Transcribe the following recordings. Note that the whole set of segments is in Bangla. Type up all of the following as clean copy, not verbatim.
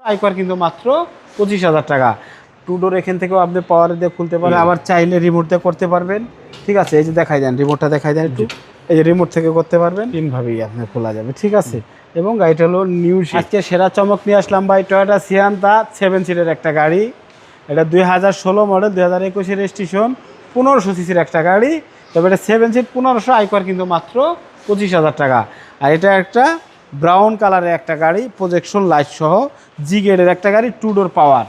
আইকর কিন্তু মাত্র 25,000 টাকা। টু ডোর এখান থেকেও আপনি পাওয়ার দিয়ে খুলতে পারবেন, আবার চাইলে রিমোট দিয়ে করতে পারবেন। ঠিক আছে, এই যে দেখাই দেন, রিমোটটা দেখাই দেন একটু। এই যে রিমোট থেকে করতে পারবেন, তিনভাবেই আপনি খোলা যাবে। ঠিক আছে, এবং গাড়িটা হলো নিউ শেপ। আজকে সেরা চমক নিয়ে আসলাম ভাই, টয়োটা সিয়ান্তা 7 সিটের একটা গাড়ি। এটা 2016 মডেল, 2021 রেজিস্ট্রেশন, 1500 সিসির একটা গাড়ি। তবে এটা 7 সিট, 1500, আইকর কিন্তু মাত্র 25,000 টাকা। আর এটা একটা ব্রাউন কালারের একটা গাড়ি, প্রজেকশন লাইট সহ, জি গ্রেডের একটা গাড়ি, টু ডোর পাওয়ার।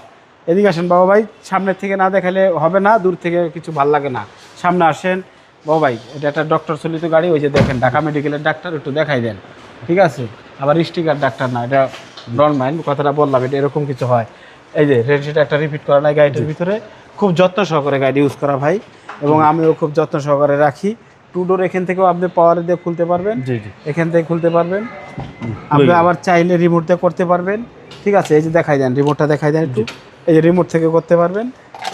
এদিকে আসেন বাবা ভাই, সামনের থেকে না দেখালে হবে না, দূর থেকে কিছু ভাল লাগে না, সামনে আসেন বাবা ভাই। এটা একটা ডক্টর চলিত গাড়ি, ওই যে দেখেন ঢাকা মেডিকেলের ডাক্তার, একটু দেখাই দেন। ঠিক আছে, আবার স্টিকার ডাক্তার না, এটা ডন মাইন্ড, কথাটা বললাম, এটা এরকম কিছু হয়। এই যে রেজিস্ট্রিটা একটা রিপিট করা নাই গাড়িটার ভিতরে, খুব যত্ন সহকারে গাড়ি ইউজ করা ভাই, এবং আমিও খুব যত্ন সহকারে রাখি। টু ডোর এখান থেকেও আপনি পাওয়ার দিয়ে খুলতে পারবেন, এখান থেকে খুলতে পারবেন, আপনি আবার চাইলে রিমোট দিয়ে করতে পারবেন। ঠিক আছে, এই যে দেখাই দেন, রিমোটটা দেখাই দেন একটু। এই যে রিমোট থেকে করতে পারবেন।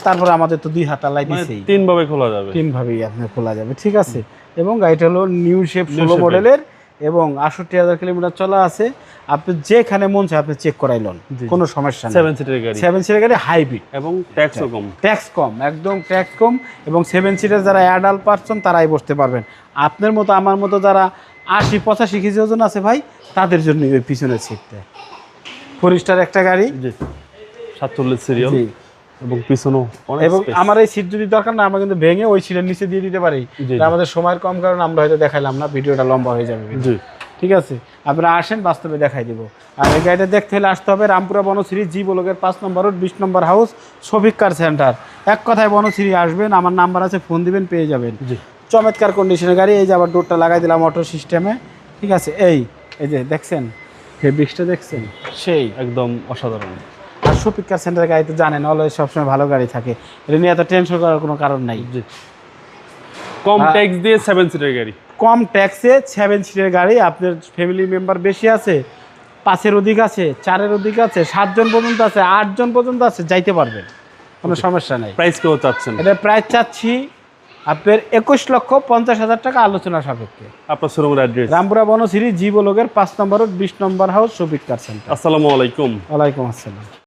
তারপরে আমাদের তো 2 হাতা লাইট দিছেই, তিনভাবে খোলা যাবে, তিনভাবেই আপনার খোলা যাবে। ঠিক আছে, এবং গাড়িটা হলো নিউ শেপ 16 মডেলের, এবং 68,000 কিলোমিটার চলা আছে। আপনি যেখানে মন চায় আপনি চেক করাইলেন, কোনো সমস্যা নেই। 7 সিটের গাড়ি, 7 সিটের গাড়ি, হাইব্রিড, এবং ট্যাক্সও কম, ট্যাক্স কম, একদম ট্যাক্স কম। এবং 7 সিটের যারা অ্যাডাল্ট পারসন তারাই বসতে পারবেন। আপনার মতো আমার মতো যারা 80-85 কেজি ওজন আছে ভাই, তাদের জন্য ওই পিছনের সিটটা। ফোরিস্টার একটা গাড়ি, 47 সিরিয়াল, এবং পিছনেও অনেক এবং স্পেস। আমার এই সিট যদি দরকার না, আমরা কিন্তু ভেঙে ওই সিটের নিচে দিয়ে দিতে পারি। আমাদের সময়ের কম কারণে আমরা হয়তো দেখাইলাম না, ভিডিওটা লম্বা হয়ে যাবে। ঠিক আছে, আপনারা আসেন, বাস্তবে দেখাই দিব। আর এই গাড়িটা দেখতে হলে আসতে হবে রামপুরা বনশ্রী, জি ব্লকের 5 নম্বর রোড, 20 নম্বর হাউস, শফিক কার সেন্টার। এক কথায় বনশ্রী আসবেন, আমার নাম্বার আছে, ফোন দিবেন, পেয়ে যাবেন। চমৎকার কন্ডিশনের গাড়ি। এই যে আবার ডোরটা লাগাই দিলাম অটো সিস্টেমে। ঠিক আছে, এই যে দেখছেন ফেব্রিক্সটা দেখছেন, সেই একদম অসাধারণ। আর শফিক কার সেন্টার গাড়ি তো জানেন, অলওয়েজ সবসময় ভালো গাড়ি থাকে, এটা নিয়ে এত টেনশন করার কোনো কারণ নাই। কম ট্যাক্স দিয়ে 7 সিটের গাড়ি, কম ট্যাক্সে 7 সিটের গাড়ি। আপনার ফ্যামিলি মেম্বার বেশি আছে, 5-এর অধিক আছে, 4-এর অধিক আছে, 7 জন পর্যন্ত আছে, 8 জন পর্যন্ত আছে, যাইতে পারবেন, কোনো সমস্যা নাই। প্রাইস কেউ চাচ্ছেন? এটা প্রাইস চাচ্ছি আপনার 21,50,000 টাকা, আলোচনা সাপেক্ষে। আপনার শোরুমের অ্যাড্রেস? রামপুরা বনশ্রী, জি ব্লকের 5 নম্বর রোড, 20 নম্বর হাউস, শফিক কার সেন্টার। আসসালামু আলাইকুম। ওয়ালাইকুম আসসালাম।